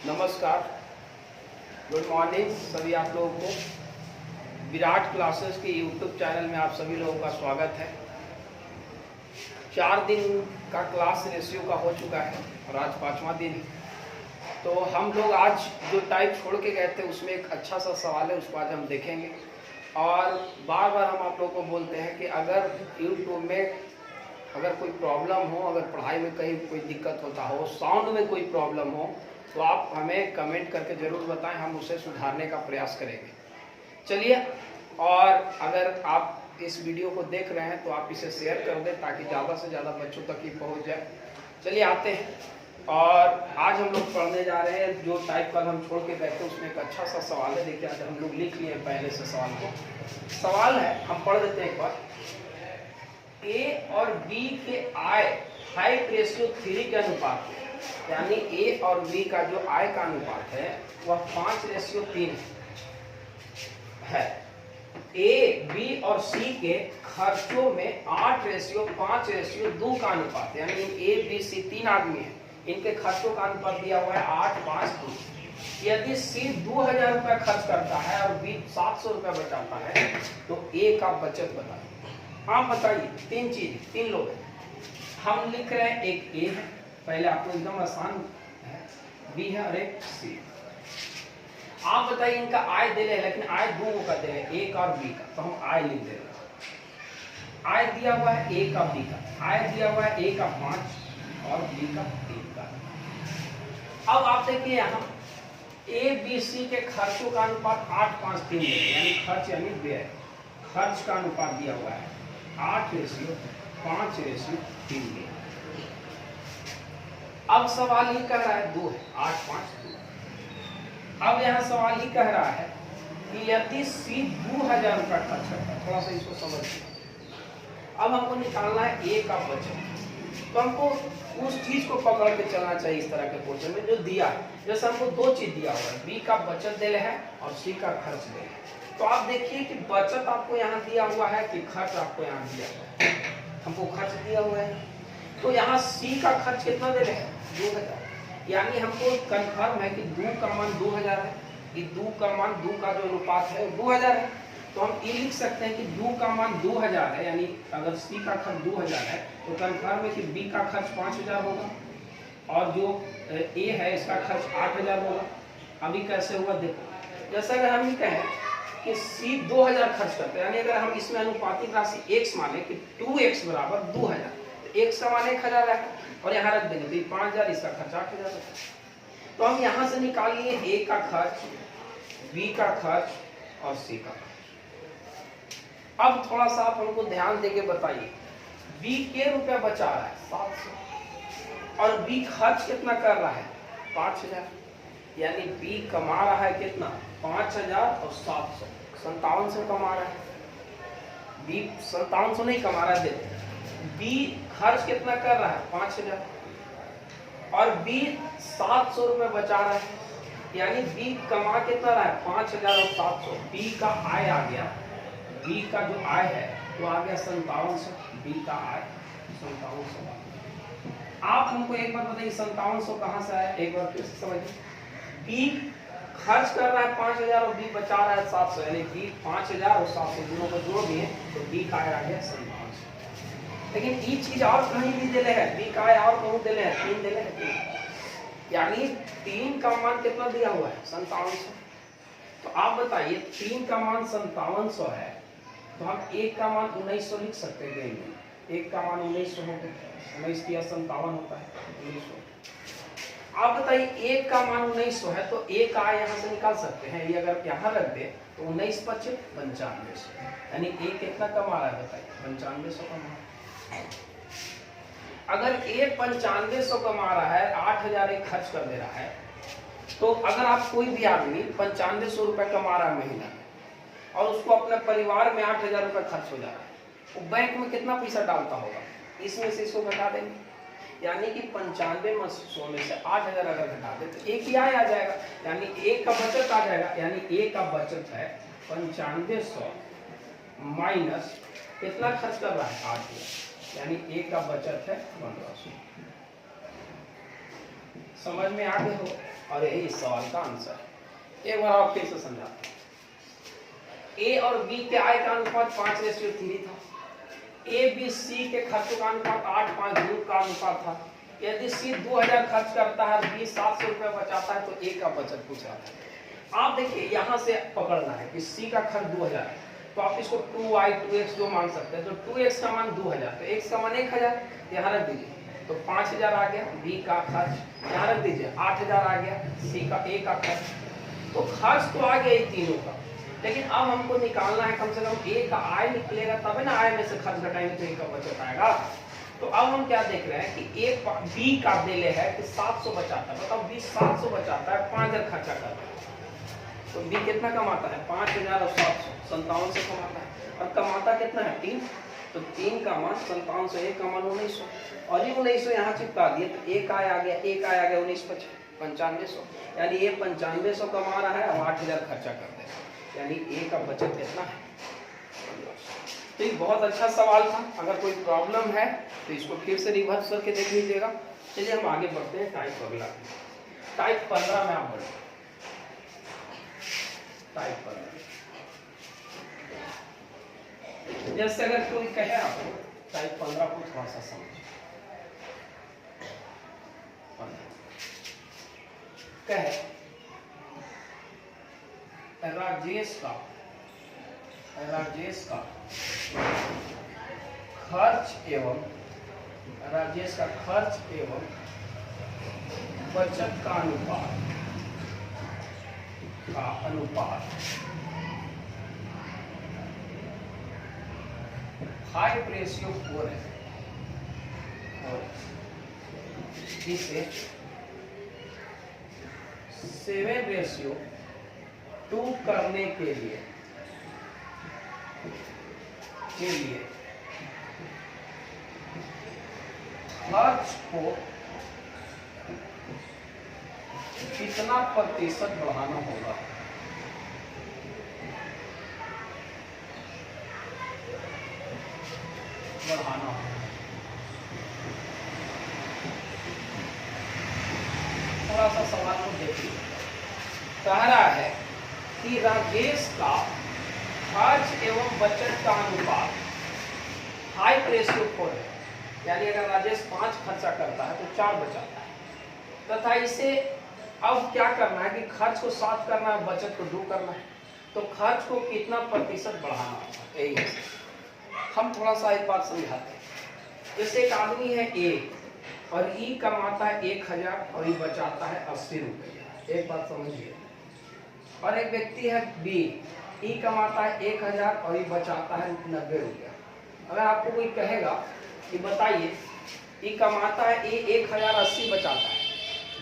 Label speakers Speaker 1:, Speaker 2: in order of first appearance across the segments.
Speaker 1: नमस्कार, good morning सभी आप लोगों को। विराट क्लासेस के यूट्यूब चैनल में आप सभी लोगों का स्वागत है। 4 दिन का क्लास रेशियो का हो चुका है और आज 5वां दिन है। तो हम लोग आज जो टाइप छोड़ के गए थे उसमें एक अच्छा सा सवाल है, उसको आज हम देखेंगे। और बार बार हम आप लोगों को बोलते हैं कि अगर यूट्यूब में अगर कोई प्रॉब्लम हो, अगर पढ़ाई में कहीं कोई दिक्कत होता हो, साउंड में कोई प्रॉब्लम हो, तो आप हमें कमेंट करके ज़रूर बताएं, हम उसे सुधारने का प्रयास करेंगे। चलिए, और अगर आप इस वीडियो को देख रहे हैं तो आप इसे शेयर कर दें ताकि ज़्यादा से ज़्यादा बच्चों तक ही पहुंच जाए। चलिए आते हैं, और आज हम लोग पढ़ने जा रहे हैं जो टाइप कल हम छोड़ के गए थे उसमें एक अच्छा सा सवाल है। देखिए आज हम लोग लिख लिए पहले से सवाल को। सवाल है, हम पढ़ देते हैं एक बार। ए और बी के आय हाइट रेशियो 3 के अनुपात में, यानी ए और बी का जो आय का अनुपात है वह 5:3 है। ए, बी और सी के खर्चों में 8:5:2 का अनुपात, यानी ए, बी, सी 3 आदमी हैं, इनके खर्चों का अनुपात दिया हुआ है 8:5:2। यदि सी 2000 रुपया खर्च करता है और बी 700 रुपया बचाता है तो ए का बचत बताइए। आप बताइए, 3 चीज, 3 लोग हैं, हम लिख रहे हैं। एक ए है, पहले आपको एकदम आसान है, बी है और एक सी। आप बताइए, इनका आय दे रहे, लेकिन आय दो का दे रहे, एक और बी का, तो हम आय लिख दे रहे। आय दिया हुआ है ए का, बी का, आय दिया हुआ है ए का 5 और बी का 3 का। अब आप देखिए यहाँ ए, बी, सी के खर्चों का अनुपात 8:5:3, यानी खर्च यानी व्यय, खर्च का अनुपात दिया हुआ है 8:5:3। अब सवाल ही कह रहा है 2 है, 8:5:2। अब यहाँ सवाल ही कह रहा है कि यदि सी 2000 रुपया खर्च करता है, थोड़ा सा इसको समझिए। अब हमको निकालना है ए का बचत, तो हमको उस चीज को पकड़ के चलना चाहिए इस तरह के क्वेश्चन में जो दिया है। जैसे हमको 2 चीज दिया हुआ है, बी का बचत दे है और सी का खर्च दे है। तो आप देखिए कि बचत आपको यहाँ दिया हुआ है कि खर्च आपको यहाँ दिया हुआ है। हमको खर्च दिया हुआ है, तो यहाँ सी का खर्च कितना दे रहे हैं, 2000, यानी हमको कंफर्म है कि 2 का मान 2000 है। कि 2 का मान, 2 का जो अनुपात है 2000 है, तो हम ये लिख सकते हैं कि 2 का मान 2000 है, यानी अगर सी का खर्च 2000 है तो कंफर्म है कि बी का खर्च 5000 होगा और जो ए है इसका खर्च 8000 होगा। अभी कैसे हुआ देखो, जैसा अगर हम ये कहें कि सी 2000 खर्च करते हैं, यानी अगर हम इसमें अनुपातिक राशि x माने कि 2x बराबर 2000, तो x का मान 1000 है और यहाँ रख देंगे तो ये 5000, इसका खर्च 8000 है। तो हम यहाँ से निकाल लिए a का खर्च, b का खर्च और c का खर्च। अब थोड़ा सा आप हमको ध्यान देके बताइए, b के रुपया बचा रहा है 700 और b खर्च कितना कर रहा है 5000, यानी b कमा रहा है कितना 5000 और 700, 5700 कमा रहा है। b 5700 नहीं कमा रहा है, देखो b खर्च कितना कर रहा है 5000 और b 700 रुपए बचा रहा है, यानी b कमा कितना रहा है 5000 और 700। b का आय आ गया, b का जो आय है वो आ गया 5700, b का आय 5700। आप हमको एक बार बताइए 5700 कहाँ से आया, एक बार फिर से समझिए। b खर्च कर रहा है 5000 और b बचा रहा है 700, यानी b 5000 और 700 दोनों को जोड़ दिए तो b का आय आ गया 5700। लेकिन ये चीज और कहीं भी दिले है, b का आय और कहूँ दिले है 3 दिले है 3, यानी 3 का मान कितना दिया हुआ है 5700। तो आप बताइए 3 का मान 5700 है, तो हम 1 का मान 1900 लिख सकते हैं। 1 का मान 1900 होगा, 19 किया 57 होता है 1900। आप बताइए 1 का मान 1900 है तो 1 का आय यहाँ से निकाल सकते हैं, ये अगर यहाँ रख दे तो 19 × 5 = 9500, यानी a कितना कमा रहा है बताइए 9500 कमा रहा है। अगर a 9500 कमा रहा है, 8000 एक खर्च कर दे रहा है, तो अगर आप कोई भी आदमी 9500 रुपये कमा रहा है महीना में और उसको अपने परिवार में 8000 रुपये खर्च हो जा रहा है, वो बैंक में कितना पैसा डालता होगा, इसमें से इसको घटा देंगे, यानी कि 9500 में से 8000 अगर घटा दे तो एक ही आय आ जाएगा, यानी एक का बचत आ जाएगा। यानी एक का बचत है 9500 माइनस कितना खर्च कर रहा है 8000, यानी एक का बचत है 1500। समझ में आ गए हो? और यही इस सवाल का आंसर है। एक बार आप फिर से समझाते हैं। ए और बी के आय का अनुपात 5:3 था। ए बी सी के खर्चों का अनुपात 8:5 का अनुपात था। यदि सी 2000 खर्च करता है, बी 700 रुपया बचाता है, तो ए का बचत पूछ रहा था। आप देखिए यहाँ से पकड़ना है कि सी का खर्च 2000 है, तो आप इसको 2y 2x जो मान सकते हैं। तो 2x का मान 2000, तो x का मान 1000 यहाँ रख दीजिए, तो 5000 आ गया। बी का खर्च यहाँ रख दीजिए, 8000 आ गया। सी का ए का खर्च, तो खर्च तो आ गया ये तीनों का, लेकिन अब हमको निकालना है कम से कम ए का आय निकलेगा, तब ना आय में से खर्च घटाएंगे तो ए का बचत आएगा। तो अब हम क्या देख रहे हैं कि ए बी का दिले है कि 700 बचाता है। बताओ बी 700 बचाता है, 5000 खर्चा करता है, तो बी कितना कमाता है? 5000 और 700 57 से कमाता है। और कमाता कितना है? 3, तो 3 का मान 57 से, एक का मान 1900, और ये 1900 यहाँ चिपका दिए, तो एक आय आ गया, एक आय आ गया 19,9500, यानी ये 9500 कमा रहा है और 8000 खर्चा कर दे, यानी ए का बचत कितना है? तो ये बहुत अच्छा सवाल था। अगर कोई प्रॉब्लम है तो इसको फिर से रिवर्स करके देख लीजिएगा। चलिए हम आगे बढ़ते हैं। टाइप अगला, टाइप 15 में आप बढ़े। टाइप 15, जैसे अगर कोई कहे आपको टाइप 15 को थोड़ा सा समझ, कहे राजेश का खर्च एवं बचत का अनुपात 5:4 है, और इसे 7:2 करने के लिए खर्च को कितना प्रतिशत बढ़ाना होगा? थोड़ा सा सवाल को देखिए। कह रहा है कि राजेश का खर्च एवं बचत का अनुपात 5:4 है, यानी अगर राजेश 5 खर्चा करता है तो 4 बचाता है, तथा इसे अब क्या करना है कि खर्च को 7 करना है, बचत को 2 करना है, तो खर्च को कितना प्रतिशत बढ़ाना होगा? यही है। हम थोड़ा सा एक बात समझाते हैं। जैसे एक आदमी है ए, और ई कमाता है 1000 और ई बचाता है 80 रुपये। एक बात समझिए। और एक व्यक्ति है बी, ई कमाता है 1000 और ई बचाता है 90 रुपया। अगर आपको कोई कहेगा कि बताइए, ई कमाता है ए 1080 बचाता है,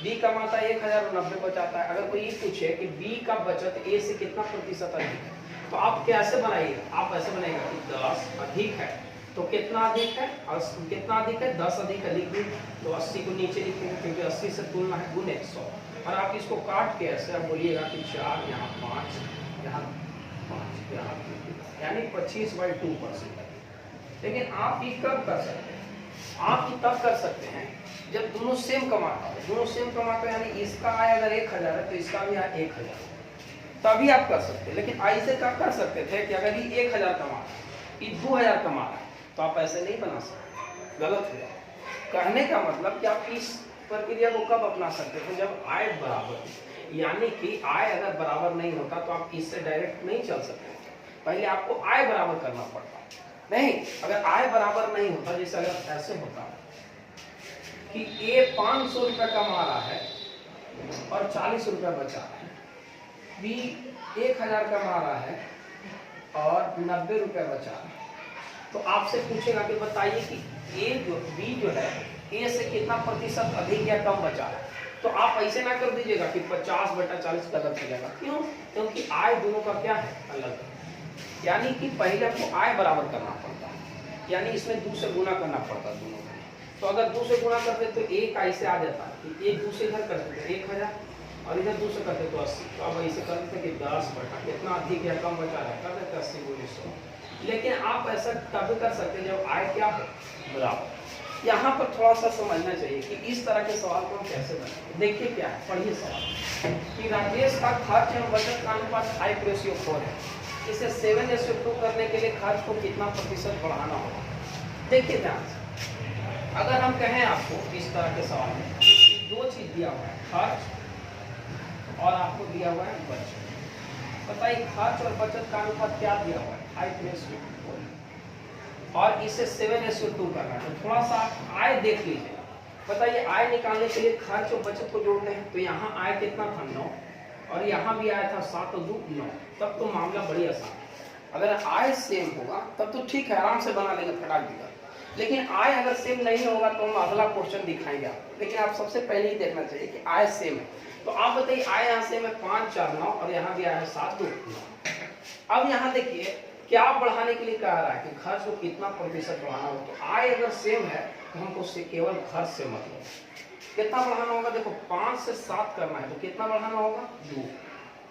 Speaker 1: बी कमाता है 1090 बचाता है, अगर कोई ये पूछे कि बी का बचत ए से कितना प्रतिशत अधिक है, तो आप कैसे बनाइएगा? आप ऐसे बनाइएगा कि 10 अधिक है, तो कितना अधिक है? और कितना अधिक है? 10 अधिक लिख दी, तो 80 को नीचे लिखेंगे क्योंकि 80 से तुलना है, गुने 100। और आप इसको काट के ऐसे आप बोलिएगा कि 4 यहाँ 5 यहाँ 5 यहाँ, यानी 25/2%। लेकिन आप ये कब कर सकते हैं? आप ये तब कर सकते हैं जब दोनों सेम कमाता है। दोनों सेम कमाते हैं, यानी इसका आय अगर 1000 है तो इसका भी आय 1000, तभी आप कर सकते हैं। लेकिन ऐसे क्या कर सकते थे कि अगर ये 1000 कमा रहा है, ये 2000 कमा रहा है, तो आप ऐसे नहीं बना सकते, गलत है। कहने का मतलब कि आप इस प्रक्रिया को कब अपना सकते थे? जब आय बराबर, यानी कि आय अगर बराबर नहीं होता तो आप इससे डायरेक्ट नहीं चल सकते, पहले आपको आय बराबर करना पड़ता। नहीं, अगर आय बराबर नहीं होता, जैसे अगर ऐसे होता कि ए 500 रुपये कमा रहा है और 40 रुपये बचा रहा है, बी 1000 कमा रहा है और 90 रुपये बचा रहा है, तो आपसे पूछेगा कि बताइए कि बी जो है ए से कितना प्रतिशत अधिक या कम बचा है। तो आप ऐसे ना कर दीजिएगा कि 50/40 गलत हो जाएगा। क्यों? क्योंकि आय दोनों का क्या है? अलग है। यानी कि पहले आपको आय बराबर करना पड़ता है, यानी इसमें 2 से गुना करना पड़ता है दोनों में। तो अगर 2 से गुना करते तो एक ऐसे आ जाता है कि एक 2 से इधर करते थे 1000 और इधर 2 से करते तो 80। तो अब ऐसे करते कि 10 बटा कितना अधिक या कम बचा रहा है, कर देते 80 × 100। लेकिन आप ऐसा तब कर सकते हैं जब आय क्या है? बराबर। यहाँ पर थोड़ा सा समझना चाहिए कि इस तरह के सवाल को हम कैसे बनाएंगे। देखिए क्या है, पढ़िए सवाल कि राजेश का खर्च एवं बचत का अनुपात 5:4 है, इसे 7:2 करने के लिए खर्च को कितना प्रतिशत बढ़ाना होगा। देखिए ध्यान से, अगर हम कहें आपको इस तरह के सवाल में दो चीज दिया हुआ है, खर्च और आपको दिया हुआ है बचत। बताइए खर्च और बचत का अनुपात क्या दिया हुआ है, 5:4 और इसे 7:2 करना है। तो थोड़ा सा आप आय देख लीजिए। बताइए आय निकालने के लिए खर्च और बचत को जोड़ते हैं, तो यहाँ आय कितना था 9 और यहाँ भी आया था 7 और 2 9, तब तो मामला बड़ी आसान है। अगर आय सेम होगा तब तो ठीक है, आराम से बना लेंगे फटाक देगा। लेकिन आय अगर सेम नहीं होगा तो हम अगला क्वेश्चन दिखाएंगे आपको। लेकिन आप सबसे पहले ही देखना चाहिए कि आय सेम है। तो आप बताइए आय यहाँ सेम है 5 4 9 और यहाँ भी आया है 7 2 9। अब यहाँ देखिए क्या बढ़ाने के लिए कह रहा है कि खर्च को कितना प्रतिशत बढ़ाना हो। तो आय अगर सेम है तो हमको केवल खर्च से मतलब कितना बढ़ाना होगा। देखो 5 से 7 करना है तो कितना बढ़ाना होगा, 2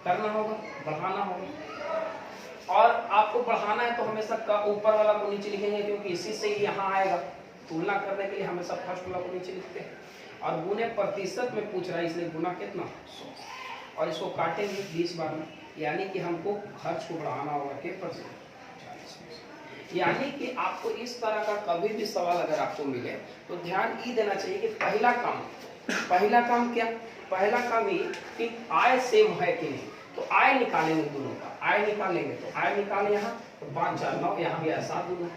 Speaker 1: करना होगा, बढ़ाना होगा। और आपको बढ़ाना है तो हमेशा ऊपर वाला को नीचे लिखेंगे, क्योंकि इसी से ही यहाँ आएगा। तुलना करने के लिए हमेशा फर्स्ट वाला को नीचे लिखते हैं। और गुने प्रतिशत में पूछ रहा है, इसलिए गुना कितना 100 और इसको काटेंगे 20 बार में, यानी कि हमको खर्च को बढ़ाना होगा के %। यानी कि आपको इस तरह का कभी भी सवाल अगर आपको मिले तो ध्यान ये देना चाहिए कि पहला काम क्या, पहला काम ये कि आय सेम है कि नहीं। तो आय निकालेंगे, दोनों का आय निकालेंगे। तो आय निकाले यहाँ तो 5 4 9, यहाँ भी 7 2 9।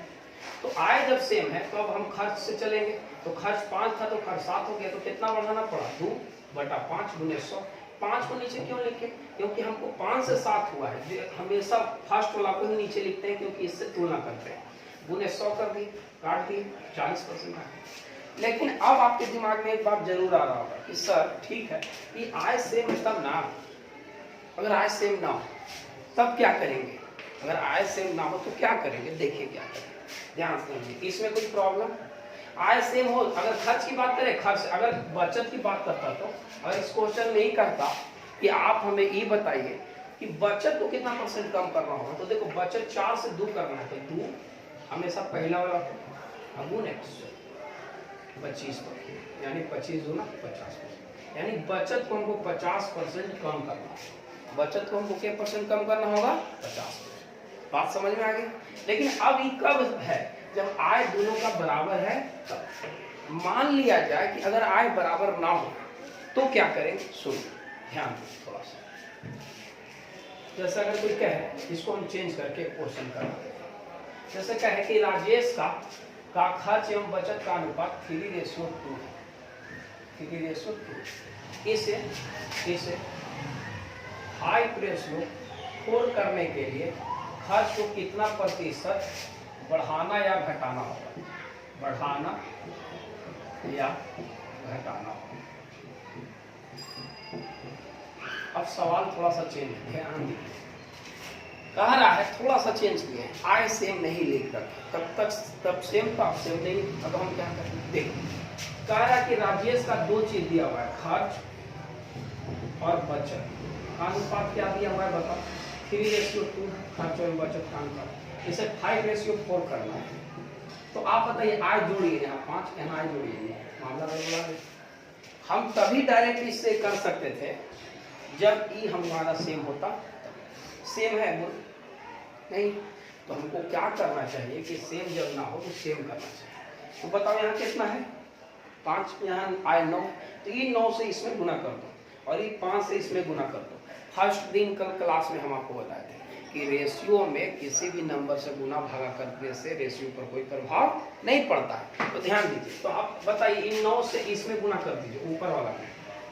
Speaker 1: तो आय जब सेम है तो अब हम खर्च से चलेंगे। तो खर्च 5 था तो खर्च 7 हो गया, तो कितना बढ़ाना पड़ा, 2/5 × 100। 5 को नीचे क्यों लिखे, क्योंकि हमको 5 से 7 हुआ है। हमेशा फर्स्ट वाला को ही नीचे लिखते हैं क्योंकि इससे तुलना करते हैं। गुने 100 कर दिए, काट दिए, 40% आ गया। लेकिन अब आपके दिमाग में एक बात जरूर आ रहा होगा कि सर ठीक है कि आय सेम तब ना, अगर आय सेम ना हो तब क्या करेंगे। अगर आय सेम ना हो तो क्या करेंगे, देखिए क्या करेंगे, ध्यान से समझिए। इसमें कुछ प्रॉब्लम, आय सेम हो, अगर खर्च की बात करें खर्च, अगर बचत की बात करता तो अगर इस क्वेश्चन में ही करता कि आप हमें ये बताइए कि बचत को कितना % कम करना होगा। तो देखो बचत 4 से 2 करना है तो 2 हमेशा पहला वाला गुने 25%, यानी 25 दूना 50%, यानी बचत को हमको 50% कम करना है। बचत को हमको क्या % कम करना होगा, 50%। बात समझ में आ गई। लेकिन अब ये कब है, जब आय दोनों का बराबर है तब। मान लिया जाए कि अगर आय बराबर ना हो तो क्या करेंगे, सुनो ध्यान थोड़ा सा। जैसे अगर कोई कहे, इसको हम चेंज करके क्वेश्चन कर रहे हैं। जैसे कहे कि राजेश का खर्च एवं बचत का अनुपात 3:2 है, 3:2। इसे 5:4 करने के लिए खर्च को कितना प्रतिशत बढ़ाना या घटाना होगा, बढ़ाना या घटाना होगा। अब सवाल थोड़ा सा चेंज है, ध्यान दीजिए। कह रहा है थोड़ा सा चेंज किए, आय सेम नहीं लिख रखा, तब सेम था, अब सेम नहीं। अब हम क्या करें, देखिए कह रहा है कि राजेश का 2 चीज दिया हुआ है, खर्च और बचत का अनुपात क्या दिया हुआ है बताओ, 3:2 खर्च और बचत का अनुपात। इसे 5:4 करना है। तो आप बताइए आय जोड़िए, यहाँ 5 यहाँ आय जोड़िए, मामला बड़ा है। हम तभी डायरेक्ट इससे कर सकते थे जब ई हमारा सेम होता। सेम है नहीं तो हमको क्या करना चाहिए कि सेम जब ना हो तो सेम करना चाहिए। तो बताओ यहाँ कितना है, 5, यहाँ आय 9, तो ये 9 से इसमें गुना कर दो और ये 5 से इसमें गुना कर दो। फर्स्ट दिन कल क्लास में हम आपको बताए थे कि रेशियो में किसी भी नंबर से गुना भागा करने से रेशियो पर कोई प्रभाव नहीं पड़ता है। तो ध्यान दीजिए। तो आप बताइए इन 9 से इसमें गुना कर दीजिए ऊपर वाला में,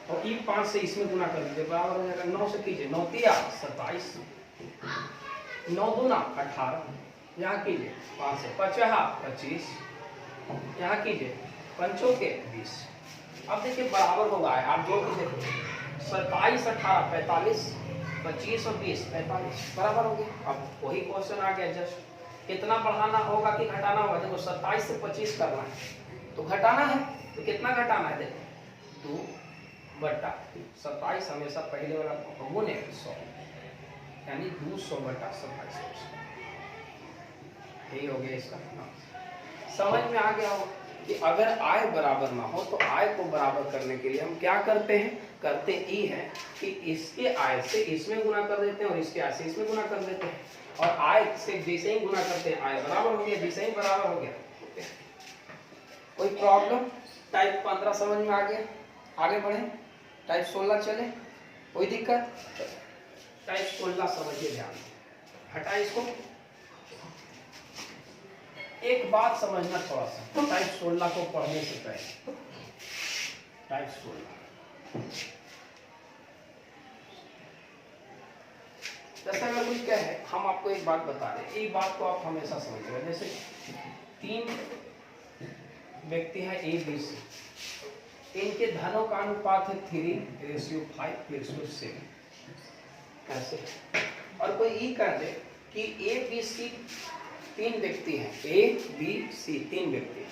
Speaker 1: और ई 5 से इसमें गुना कर दीजिए, बराबर हो जाएगा 9 से कीजिए, 9 तिया 27, 9 दूना 18, यहाँ कीजिए 5 से 25, यहाँ कीजिए 5 के 20। अब देखिए बराबर होगा, आप जो भी देखो 27 18 45, 25 और 20 45 बराबर हो गया। अब वही क्वेश्चन आ गया, जस्ट कितना बढ़ाना होगा कि घटाना होगा। देखो 27 से 25 करना है तो घटाना है, तो कितना घटाना है, देखो 2/27 हमेशा पहले वाला गुने 100, यानी 200/27। यही हो गया इसका। समझ में आ गया हो कि अगर आय बराबर ना हो तो आय को बराबर करने के लिए हम क्या करते हैं, करते ई है कि इसके आय से इसमें गुना कर देते हैं और इसके आय से इसमें गुना कर देते हैं, और आय से जैसे ही गुना करते हैं आय बराबर हो गया, जैसे ही बराबर हो गया। कोई प्रॉब्लम? टाइप 15 समझ में आ गया? आगे बढ़े, टाइप 16 चले, कोई दिक्कत? टाइप 16 समझिए ध्यान से, हटा इसको। एक बात समझना थोड़ा सा टाइप 16 को पढ़ने से पहले, टाइप 16 जैसे अगर कोई कहे, हम आपको एक बात बता रहे, एक बात को आप हमेशा समझिएगा। जैसे 3 व्यक्ति है ए बी सी, इनके धनों का अनुपात है 3:5:7 ऐसे। और कोई ई कह दे कि ए बी सी 3 व्यक्ति हैं, ए बी सी 3 व्यक्ति हैं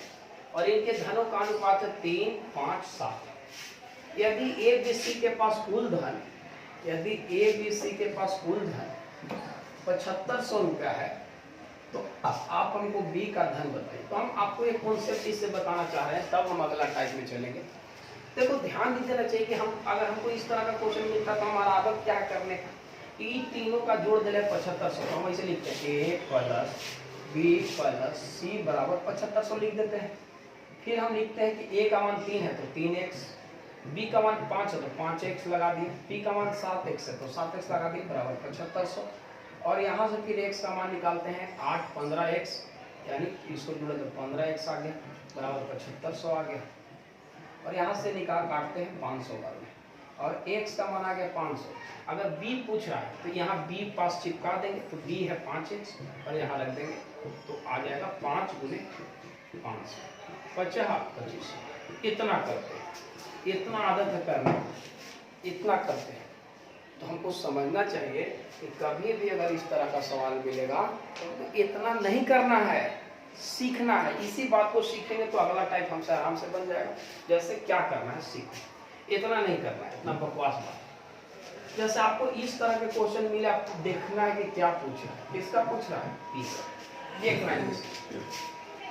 Speaker 1: और इनके धनों का अनुपात है 3:5:7। यदि ए बी सी के पास कुल धन, यदि ए बी सी के पास कुल धन 7500 रुपया है, तो आप हमको बी का धन बताइए। तो हम आपको एक कॉन्सेप्ट इससे बताना चाह रहे हैं, तब हम अगला टाइप में चलेंगे। देखो ध्यान नहीं देना चाहिए कि हम अगर हमको इस तरह का क्वेश्चन मिलता तो हमारा आदत क्या करने का, ई तीनों का जोड़ दे 7500, हम ऐसे लिखते हैं ए प्लस बी प्लस सी बराबर 7500 लिख देते हैं। फिर हम लिखते हैं कि ए का मान 3 है तो 3x, बी का मान 5 है तो 5x लगा दिए, पी का मान 7x है तो 7x लगा दिए बराबर 7500। और यहाँ से फिर x का मान निकालते हैं 8 15x, यानी इसको जोड़े तो 15x आ गया बराबर 7500 आ गया। और यहाँ से निकाल काटते हैं 500 बार में, और x का मान आ गया 500। अगर b पूछ रहा है तो यहाँ b पास चिपका देंगे, तो b है 5x और यहाँ रख देंगे तो आ जाएगा 5 × 500 25। इतना करते हैं, इतना आदत है करना, इतना करते हैं। तो हमको समझना चाहिए कि कभी भी अगर इस तरह का सवाल मिलेगा तो इतना नहीं करना है, सीखना है। इसी बात को सीखेंगे तो अगला टाइप हमसे आराम से बन जाएगा। जैसे क्या करना है, सीखो, इतना नहीं करना है, इतना बकवास बात। जैसे आपको इस तरह के क्वेश्चन मिले, आपको देखना है कि क्या पूछ रहा है, किसका पूछ रहा है, पी का, देखना है।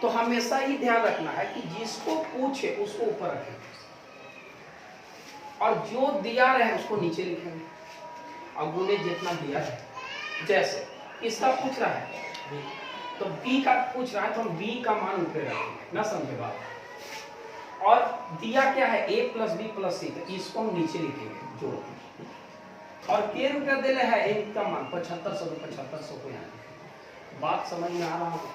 Speaker 1: तो हमेशा ही ध्यान रखना है कि जिसको पूछे उसको ऊपर रखें और जो दिया रहे उसको नीचे लिखेंगे। अब उन्हें जितना दिया है, जैसे इसका पूछ रहा है तो b का पूछ रहा है तो हम b का मान ऊपर रखेंगे, ना समझे बात। और दिया क्या है a + b + c, तो इसको हम नीचे लिखेंगे जोड़। और के रुपया दे रहे हैं इनका मान 7500 तो 7500 को यहाँ लिखेंगे। बात समझ में आ रहा होगा?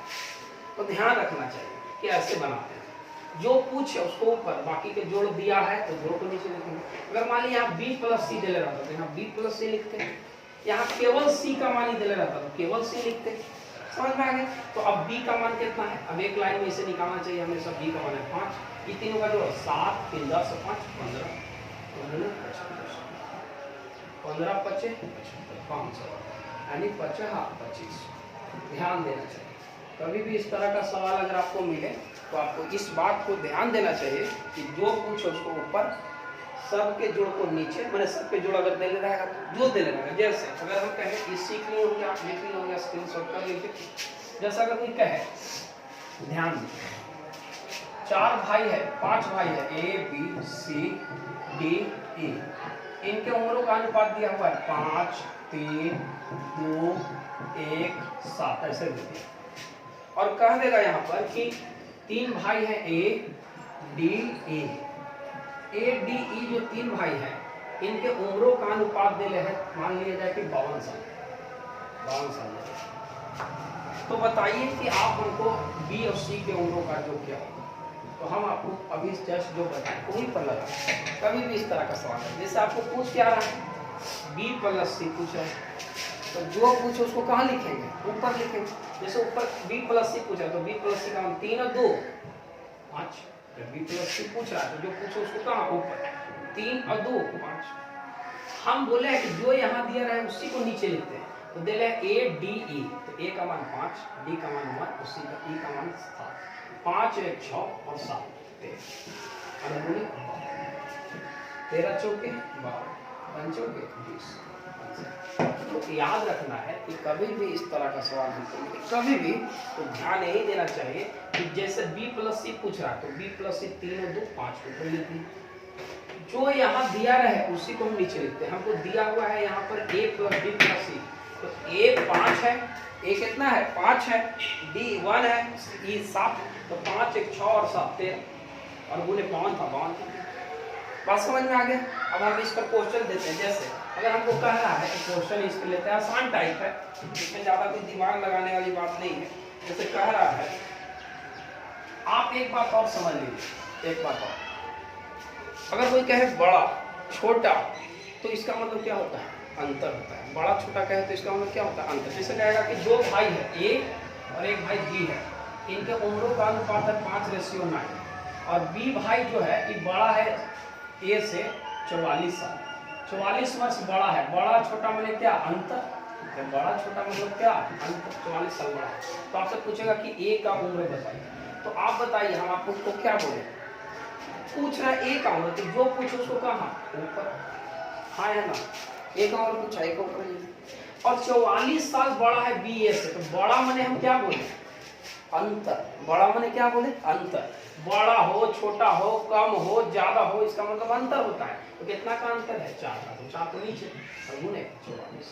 Speaker 1: तो ध्यान रखना चाहिए कि ऐसे बनाते हैं, जो पूछे उसको ऊपर, बाकी के जोड़ दिया है तो जोड़ को नीचे लिखेंगे। अगर मान लीजिए यहाँ b + c दे रहा था तो यहाँ b + c लिखते हैं। यहाँ केवल c का मान ही दे रहा था तो केवल c लिखते हैं। समझ में आ गया? तो अब b का मान कितना है, अब एक लाइन में इसे निकालना चाहिए हमेशा। b का मान है 5, ये तीनों का जोड़ 7 3 10 5 15 15 25 500 यानी 25। ध्यान देना चाहिए। कभी भी इस तरह का सवाल अगर आपको मिले तो आपको इस बात को ध्यान देना चाहिए कि जो पूछे उसको ऊपर, सबके जोड़ को नीचे, मैंने सबके जोड़ अगर दे ले रहेगा तो जो दे ले रहेगा। जैसे अगर हम कहें इस सीख लिए होंगे, आप लिख लिए होंगे, स्क्रीनशॉट कर लीजिए। जैसा अगर कोई कहे, ध्यान दीजिए, 4 भाई है, 5 भाई है, A B C D E, इनके उम्रों का अनुपात दिया हुआ है 5 3 2 1 7 ऐसे दे दिया। और कह देगा यहाँ पर कि 3 भाई हैं A D E, A D E जो 3 भाई हैं इनके उम्रों का अनुपात दे ले है, मान लिया जाए कि 52 साल। तो बताइए कि आप हमको बी और सी के उम्रों का जो क्या होगा। तो हम आपको अभी जस्ट जो बताएं वहीं पर लगा। कभी भी इस तरह का सवाल है, जैसे आपको पूछ क्या रहा है, बी + c पूछ रहा है, तो जो पूछे उसको कहाँ लिखेंगे, ऊपर लिखेंगे। जैसे ऊपर b + c पूछा तो b + c का मान 3 और 2 5, जब b + c पूछ रहा है तो जो पूछे उसको कहाँ, ऊपर, 3 और 2 5। हम बोले हैं कि जो यहाँ दिया रहा है उसी को नीचे लिखते हैं। तो दे रहे a d e, तो a का मान 5, d का मान 1 और c का e का मान 7, 5 1 6 और 7 13, 13 चौके 12, 5 चौके 20। तो याद रखना है कि कभी भी इस तरह का सवाल हमको मिले, कभी भी तो ध्यान यही देना चाहिए कि जैसे b प्लस सी पूछ रहा है तो b प्लस सी 3 और 2 5 को ऊपर लिख दिए। जो यहाँ दिया रहे उसी को हम नीचे लिखते हैं। हमको दिया हुआ है यहाँ पर a प्लस b प्लस सी, तो a 5 है, a कितना है 5 है, d 1 है, e 7, तो 5 1 6 और 7 13 और गुने 5 था 52। बात समझ में आ गया। अब हम इस पर क्वेश्चन देते हैं। जैसे अगर हमको कह रहा है कि क्वेश्चन इसके लेते हैं, आसान टाइप है, इसमें ज्यादा कोई दिमाग लगाने वाली बात नहीं है। जैसे कह रहा है, आप एक बात और समझ लीजिए, एक बात और, अगर कोई कहे बड़ा छोटा तो इसका मतलब क्या होता है, अंतर होता है। बड़ा छोटा कहे तो इसका मतलब क्या होता है, अंतर। जैसे कहेगा कि दो भाई है, ए और एक भाई बी है, इनके उम्रों का अनुपात है 5:9 और बी भाई जो है ये बड़ा है ए से 44 साल, 44 वर्ष बड़ा है। बड़ा छोटा मतलब क्या, अंतर। बड़ा छोटा मतलब क्या, अंतर, 44 साल बड़ा। तो आपसे पूछेगा कि ए का उम्र बताइए, तो आप बताइए, हम आपको क्या बोले, पूछ रहा है ए का उम्र, तो जो पूछो उसको कहाँ ऊपर, हाँ है ना, ए का उम्र पूछा, ए का ऊपर। और 44 साल बड़ा है बी ए से, तो बड़ा माने हम क्या बोले, अंतर। बड़ा माने क्या बोले, अंतर। बड़ा हो, छोटा हो, कम हो, ज्यादा हो, इसका मतलब अंतर होता है। तो कितना का अंतर है, 4 का, तो 4 को नीचे और गुने 44।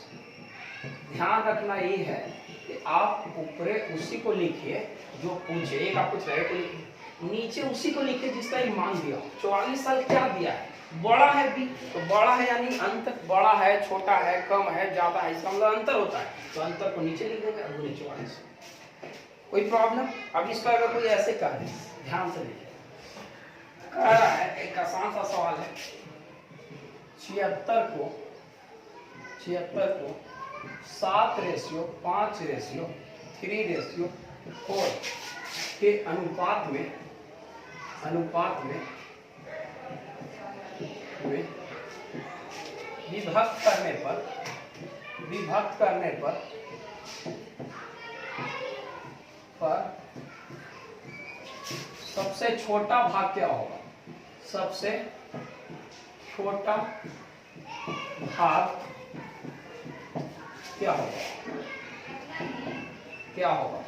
Speaker 1: ध्यान रखना ये है कि आप ऊपरे उसी को लिखिए जो पूछे, एक आप पूछ रहे हो, नीचे उसी को लिखिए जिसका ये मान दिया। 44 साल क्या दिया है, बड़ा है बी, तो बड़ा है यानी अंतर। बड़ा है, छोटा है, कम है, ज्यादा है, इसका मतलब अंतर होता है, तो अंतर को नीचे लिख देंगे और गुने 44। कोई प्रॉब्लम। अब इसका अगर कोई ऐसे कर दे, ध्यान से देखिए, कह रहा है, एक आसान सा सवाल है, 76 को 7:5:3:4 के अनुपात में विभक्त करने पर सबसे छोटा भाग क्या होगा, सबसे छोटा भाग क्या होगा।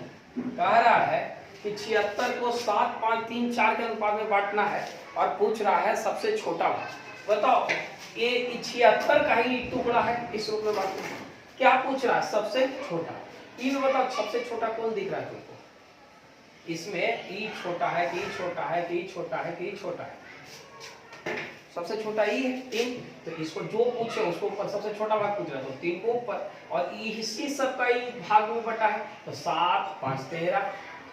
Speaker 1: कह रहा है कि 76 को 7 5 3 4 के अनुपात में बांटना है और पूछ रहा है सबसे छोटा भाग। बताओ, ये 76 का ही टुकड़ा है, इस रूप में बांटना है। क्या पूछ रहा है, सबसे छोटा। ई में बताओ सबसे छोटा कौन दिख रहा है तुमको, इसमें ई छोटा है कि ई छोटा है कि ई छोटा है कि ई छोटा है, सबसे छोटा ई है 3, तो इसको जो पूछे उसको ऊपर सबसे छोटा भाग पूछ रहा है, तो 3 को ऊपर, और इसी सब का ई भाग में बटा है, तो 7 5 13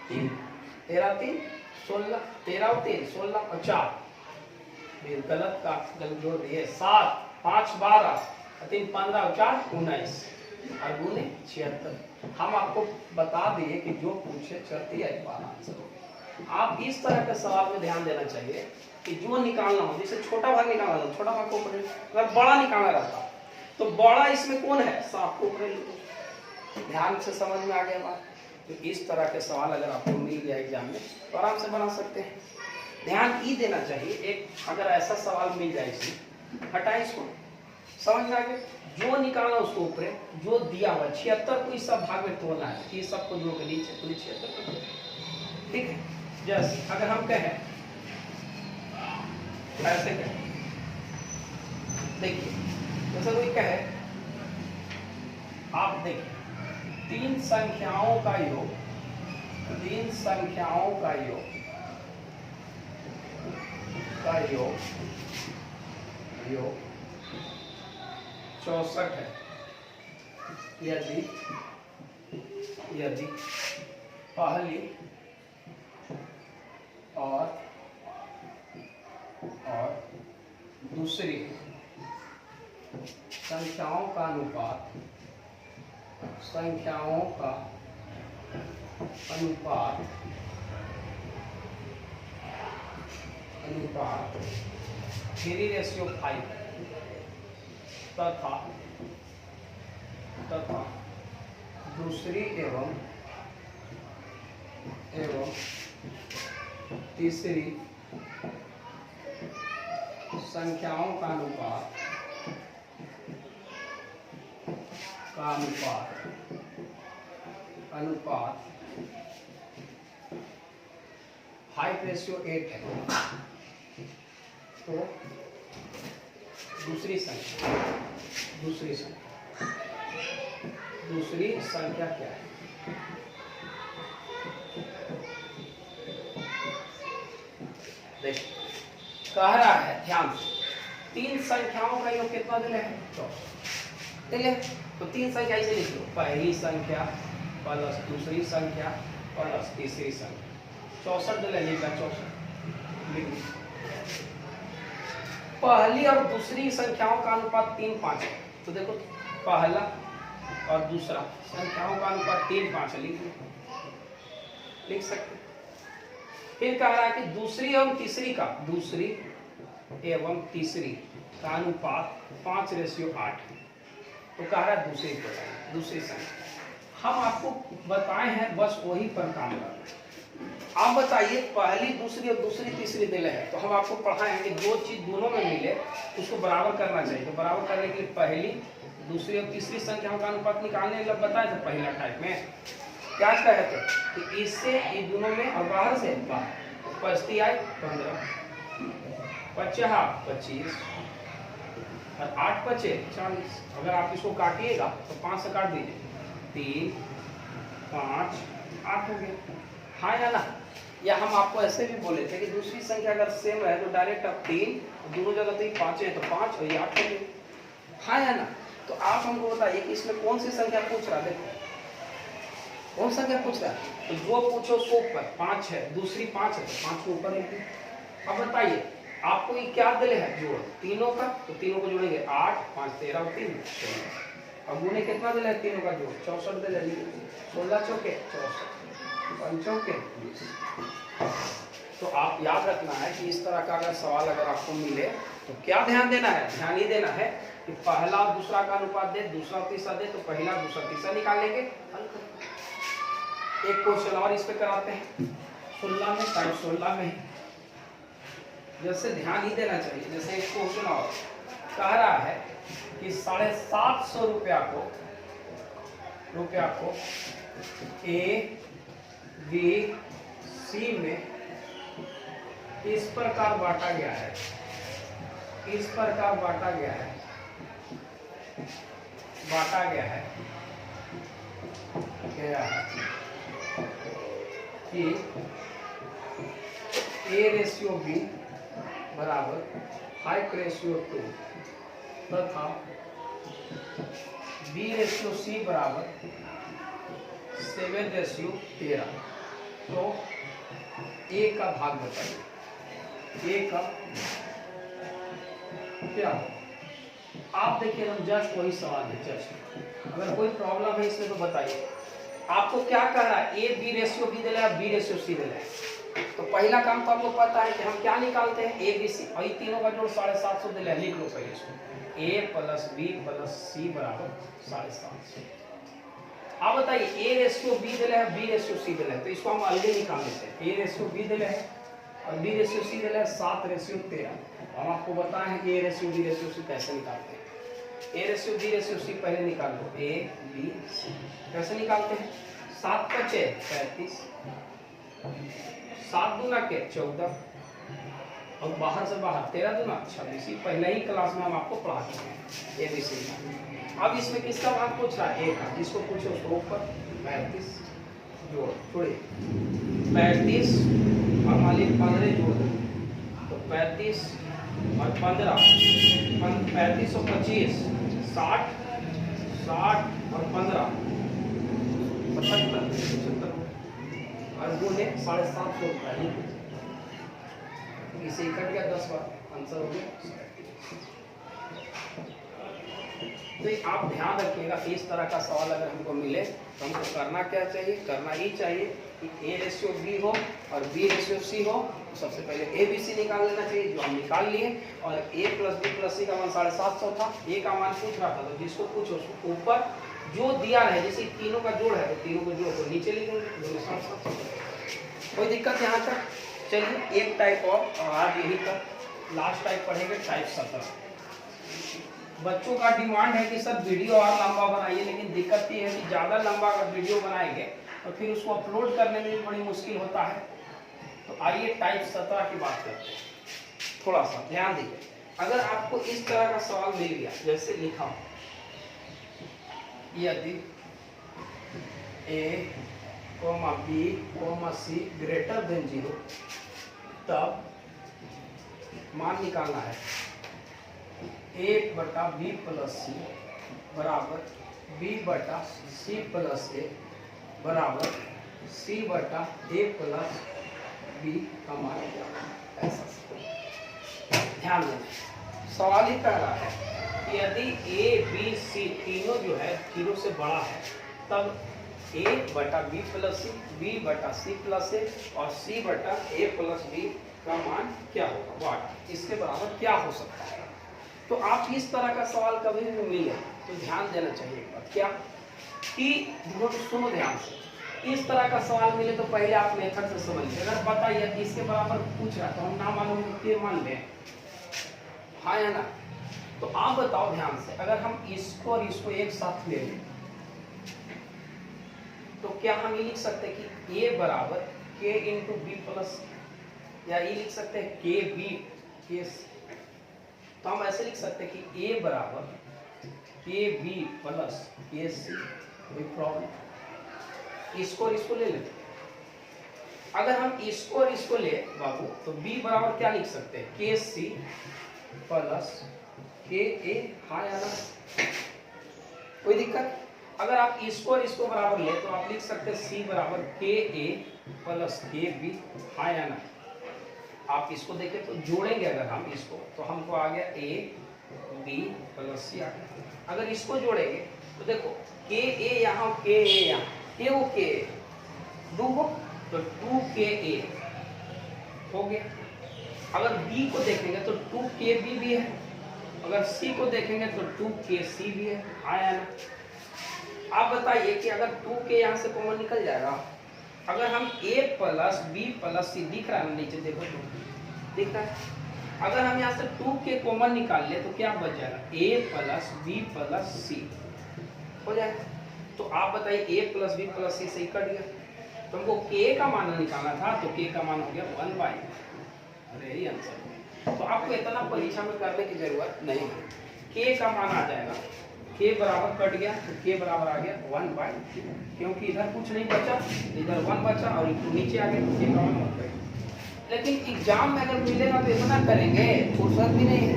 Speaker 1: 3 13 3 16 13 और 3 16 और 4, ये गलत जोड़ दिए, 7 5 12 3 15 और 4 19 और गुने 76। हम आपको बता दिए कि जो पूछे 36 बार आंसर होगा। आप इस तरह के सवाल में ध्यान देना चाहिए कि जो निकालना हो, जैसे छोटा भाग निकालना हो, छोटा भाग को ऊपर, अगर बड़ा निकालना रहता तो बड़ा इसमें कौन है, 7 को ऊपर लिखो। ध्यान से समझ में आ गया बात। तो इस तरह के सवाल अगर आपको मिल गया एग्जाम में तो आराम से बना सकते हैं। ध्यान ये देना चाहिए, एक अगर ऐसा सवाल मिल जाए, इसमें हटाए इसको, समझ में आ गया, जो निकालना उसको ऊपर, जो दिया हुआ 76 को इस सब भाग में तोड़ना है, ये सबको जोड़ के नीचे पूरी 76, ठीक है। जैसे अगर हम कहें ऐसे कहें, देखिए जैसे कोई कहे, आप देखिए 3 संख्याओं का योग, 3 संख्याओं का योग 64 है, यदि पहली और दूसरी संख्याओं का अनुपात 3:5 तथा दूसरी एवं तीसरी संख्याओं का अनुपात 1:5 हाइट रेशियो 8 है, तो दूसरी संख्या क्या है? देखिए कह रहा है, ध्यान से, 3 संख्याओं का योग कितना दिले है? 64 दिले। तो 3 संख्या इसे लिख लो, पहली संख्या प्लस दूसरी संख्या प्लस तीसरी संख्या, 64 दिले, लिखा 64। पहली और दूसरी संख्याओं का अनुपात 3:5 है, तो देखो पहला और दूसरा संख्याओं का अनुपात 3:5 है, लिख सकते। फिर कह रहा है कि दूसरी एवं तीसरी का अनुपात 5:8 है, तो कह रहा है दूसरी संख्या। हम आपको बताए हैं, बस वही पर काम करना है। आप बताइए, पहली दूसरी और दूसरी तीसरी दिले है, तो हम आपको पढ़ाए हैं कि जो चीज दोनों में मिले उसको बराबर करना चाहिए। तो बराबर करने के लिए पहली दूसरी और तीसरी संख्याओं का अनुपात निकालने के लिए बताए थे पहला टाइप में। क्या कहे थे कि इससे ये दोनों में और बाहर से 5 आए 15, 5 25 और 8 बचे 40। अगर आप इसको काटिएगा तो 5 से काट दीजिए, 3 5 8 हो गया। हाँ या ना? या हम आपको ऐसे भी बोले थे कि दूसरी संख्या अगर सेम रहे तो डायरेक्ट आप 3, दोनों जगह तो 5 है तो 5 और ये 8 हो गए। हाँ या ना? तो आप हमको बताइए कि इसमें कौन सी संख्या पूछ रहा है? देखो कौन संख्या पूछ रहा है, तो जो पूछो उसको ऊपर 5 है, दूसरी 5 है तो 5 को ऊपर लिख दो। अब बताइए आपको ये क्या दिले है? जोड़ तीनों का, तो तीनों को जोड़ेंगे 8 5 13 और 3 16। अब उन्हें कितना दिला है? तीनों का जोड़ 64 दिला, 16 चौके 64, 5 चौके 20। तो आप याद रखना है कि इस तरह का अगर सवाल अगर आपको मिले तो क्या ध्यान देना है? ध्यान ही देना है कि पहला और दूसरा का अनुपात दे, दूसरा तीसरा दे, तो पहला दूसरा तीसरा निकाल लेंगे, हल कर। एक क्वेश्चन और इस पे कराते हैं 16 में, टाइप 16 में। जैसे ध्यान ही देना चाहिए। जैसे एक क्वेश्चन और कह रहा है कि 750 रुपया को ए बी सी में इस प्रकार बांटा गया है, कि A/B बराबर 5:2 तथा B/C बराबर 7:13। तो A का भाग बताइए, A का क्या? आप देखिए हम जस्ट वही सवाल है, जस्ट अगर कोई प्रॉब्लम है इसमें तो बताइए। आपको क्या कह रहा है? A/B दिला है, B/C दिला है। तो पहला काम तो आपको पता है कि हम क्या निकालते हैं? ABC, और ये तीनों का जोड़ 750 दिला है, लिख लो पहले इसको। A + B + C बराबर 750। आप बताइए A/B दिला है, B/C दिला है, तो इसको हम अलग निकाल लेते हैं। A/B दिला है और B/C दिला है 7:13। हम आपको बताएं हैं कि A/B/C कैसे निकालते हैं। A/B/C पहले निकाल लो, A B C कैसे निकालते हैं? 7 × 5 35, 7 दूना के 14 और बाहर से बाहर 13 दूना 26। पहले ही क्लास में हम आपको पढ़ा चुके हैं ABC। अब इसमें किसका भाग पूछ रहा है? A का, जिसको पूछे उसको ऊपर 35 जोड़, छोड़िए 35 और मान लीजिए 15 जोड़ दो, तो 35 और 15 35 और 25 60 60 और 15 75 और बोले 750 रुपये। इसे कट गया 10 बार, आंसर हो गया। तो आप ध्यान रखिएगा, इस तरह का सवाल अगर हमको मिले तो हमको करना क्या चाहिए? करना ही चाहिए कि A/B हो और B/C हो। सबसे पहले ABC निकाल लेना चाहिए, जो हम निकाल लिए। और A + B + C का मान 750 था, A का मान पूछ रहा था, तो जिसको पूछो उसको ऊपर जो दिया है, जैसे तीनों का जोड़ है तो तीनों को जोड़ को नीचे लिख देंगे, 750। कोई दिक्कत यहाँ तक? चलिए एक टाइप और आज यही तक। लास्ट टाइप पढ़ेंगे, टाइप 17। बच्चों का डिमांड है कि सर वीडियो और लंबा बनाइए, लेकिन दिक्कत ये है कि ज़्यादा लंबा अगर वीडियो बनाएंगे तो फिर उसको अपलोड करने में भी बड़ी मुश्किल होता है। तो तो आइए टाइप 17 की बात करते हैं। थोड़ा सा ध्यान दीजिए, अगर आपको इस तरह का सवाल मिल गया, जैसे लिखा हो यदि a, b, c greater than 0, तब मान निकालना है 1/b + c बराबर b/c + a बराबर c/a + b का मान क्या। ऐसा ध्यान दें, सवाल ही कह रहा है कि यदि a, b, c तीनों जो है 0 से बड़ा है, तब a/b + c, b/c + a और c/a + b का मान क्या होगा, वाट इसके बराबर क्या हो सकता है। तो आप इस तरह का सवाल कभी भी मिले तो ध्यान देना चाहिए एक बात, क्या कि सुनो ध्यान से, इस तरह का सवाल मिले तो पहले आप मेथड से समझिए। अगर पता है कि इसके बराबर पूछ रहा है तो हम ना मालूम के मान लें, हाँ या ना। तो आप बताओ ध्यान से, अगर हम इसको और इसको एक साथ ले लें तो क्या हम ये लिख सकते हैं कि a बराबर k × b प्लस, या ये लिख सकते हैं k b k c। तो हम ऐसे लिख सकते हैं कि a बराबर k b plus k c। कोई प्रॉब्लम, इसको और इसको ले लेते। अगर हम इसको और इसको ले बाबू तो b बराबर क्या लिख सकते हैं, k c प्लस के ए, हाँ या ना, कोई दिक्कत। अगर आप इसको और इसको बराबर ले तो आप लिख सकते हैं c बराबर के ए प्लस के बी, हाँ या ना। आप इसको देखें तो जोड़ेंगे अगर हम इसको तो हमको आ गया a b + c आ गया। अगर इसको जोड़ेंगे तो देखो के ए यहाँ, के ए यहाँ, के वो के दो तो 2ka हो गया। अगर b को देखेंगे तो 2kb भी है, अगर c को देखेंगे तो 2kc भी है, आया ना। आप बताइए कि अगर 2k यहाँ से कॉमन निकल जाएगा, अगर हम a + b + c दिख रहा है नीचे, देखो दिख रहा है। अगर हम यहाँ से 2k कॉमन निकाल ले तो क्या बच जाएगा, a + b + c हो जाएगा। तो आप बताइए a + b + c से ही कट गया। तो हमको k का मान निकालना था, तो k का मान हो गया 1/। अरे यही आंसर। तो आपको इतना परीक्षा में करने की जरूरत नहीं है, k का मान आ जाएगा, k बराबर कट गया तो k बराबर आ गया 1/, क्योंकि इधर कुछ नहीं बचा, इधर 1 बचा और नीचे आ गया तो k का मान 1/। लेकिन एग्जाम में अगर मिलेगा तो इतना करेंगे, फुर्सत भी नहीं है,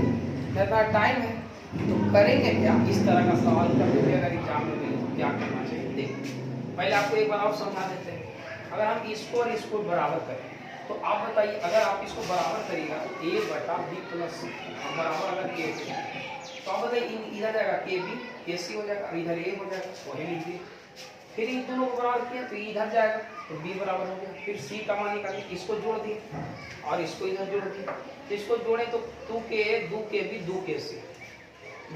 Speaker 1: इतना टाइम है तो करेंगे क्या। इस तरह का सवाल कभी भी अगर एग्जाम में मिले तो क्या करना चाहिए, देखिए पहले आपको एक बार और समझा देते हैं। अगर हम इसको और इसको बराबर करें तो आप बताइए, अगर आप इसको बराबर करिएगा तो a/b + c बराबर अगर k तो आप बताइए इधर जाएगा kb kc हो जाएगा, इधर a हो जाएगा, वही लिख दिए। फिर इन दोनों को बराबर किया तो इधर जाएगा तो b बराबर हो गया। फिर c का मान निकालिए, इसको जोड़ दिए और इसको इधर जोड़ दिए, तो इसको जोड़े तो 2ka 2kb 2kc,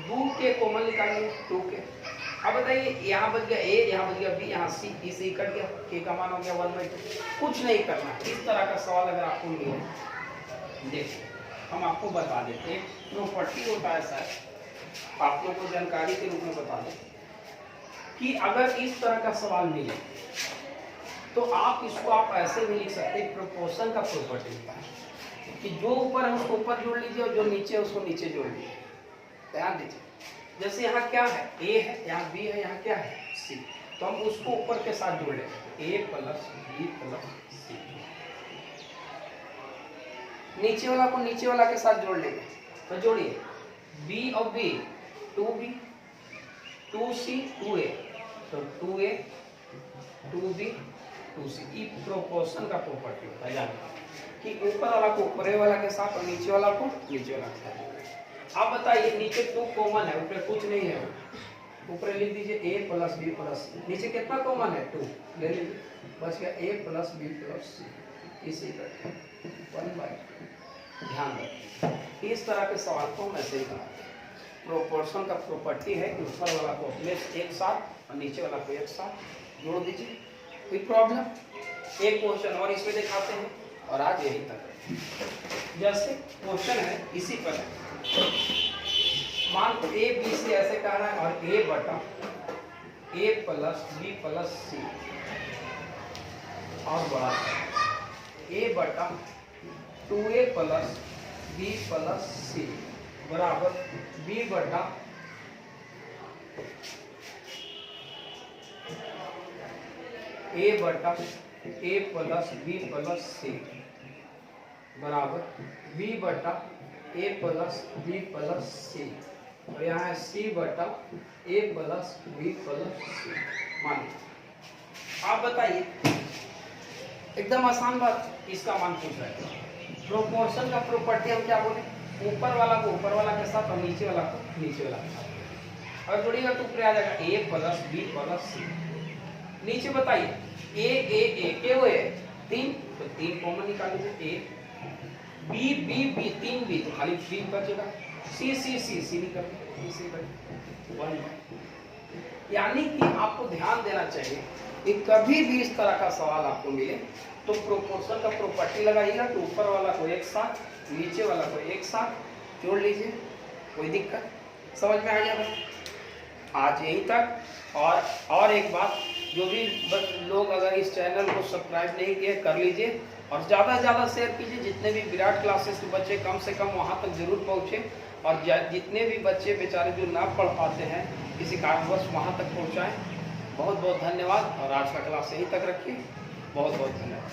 Speaker 1: 2k common निकालिए 2k। अब बताइए यहाँ बच गया a, यहाँ बच गया b, यहाँ c, इसे कट गया, k का मान हो गया 1/2। कुछ नहीं करना। इस तरह का सवाल अगर आपको मिले, देखिए हम आपको बता देते हैं, प्रॉपर्टी होता है सर, आप लोगों को जानकारी के रूप में बता दें कि अगर इस तरह का सवाल मिले तो आप इसको आप ऐसे भी लिख सकते हैं, प्रोपोर्शन का प्रॉपर्टी होता है कि जो ऊपर है उसको ऊपर जोड़ लीजिए और जो नीचे है उसको नीचे जोड़ लीजिए। ध्यान दीजिए, जैसे यहाँ क्या है, a है, यहाँ b है, यहाँ क्या है c, तो हम उसको ऊपर के साथ जोड़ लेंगे a + b + c। नीचे वाला को नीचे वाला के साथ जोड़ लेंगे तो जोड़िए b और b 2b 2c 2a, तो 2a 2b 2c। ये प्रोपोर्शन का प्रॉपर्टी होता है, जानना कि ऊपर वाला को ऊपर वाला के साथ और नीचे वाला को नीचे वाला के साथ। आप बताइए नीचे 2 कॉमन है, ऊपर कुछ नहीं है, ऊपर लिख दीजिए a + b + c। नीचे कितना कॉमन है, 2 ले लीजिए, बच गया a + b + c, इसी तरह 1/। ध्यान रखें, इस तरह के सवाल को हम ऐसे ही बनाते हैं। प्रोपोर्शन का प्रॉपर्टी है कि ऊपर वाला को एक साथ और नीचे वाला को एक साथ जोड़ दीजिए। कोई प्रॉब्लम। एक क्वेश्चन और इसमें दिखाते हैं और आज यही तक। जैसे क्वेश्चन है इसी पर है, मान लो a b c ऐसे कह रहा है और a + b + c और बड़ा ए बटा 2a प्लस बी प्लस सी बराबर बी बटा ए बटा ए प्लस बी प्लस सी बराबर बी बटा ए प्लस बी प्लस सी और यहाँ है सी बटा ए प्लस बी प्लस सी। मानिए आप बताइए, एकदम आसान बात, इसका मान पूछ रहा है। प्रोपोर्शन का प्रॉपर्टी हम क्या बोले, ऊपर वाला को ऊपर वाला के साथ और नीचे वाला को नीचे वाला के साथ, और जोड़िएगा तो ऊपर आ जाएगा ए प्लस बी प्लस सी। नीचे बताइए ए के हुए 3 तो 3 कॉमन निकाल लीजिए, A B B B 3 B तो खाली 3 बचेगा, सी सी सी सी निकल सी बन। यानी कि आपको ध्यान देना चाहिए कि कभी भी इस तरह का सवाल आपको मिले तो प्रोपोर्शन का प्रॉपर्टी लगाइएगा, तो ऊपर वाला को एक साथ नीचे वाला को एक साथ जोड़ लीजिए, कोई दिक्कत समझ में आ गया। आज यहीं तक। और एक बात, जो भी लोग अगर इस चैनल को सब्सक्राइब नहीं किए कर लीजिए और ज़्यादा से ज़्यादा शेयर कीजिए। जितने भी विराट क्लासेस के बच्चे कम से कम वहाँ तक जरूर पहुँचे, और जितने भी बच्चे बेचारे जो ना पढ़ पाते हैं किसी कारणवश वहाँ तक पहुँचाएँ। बहुत बहुत धन्यवाद और आज का क्लास यहीं तक रखिए। बहुत बहुत धन्यवाद।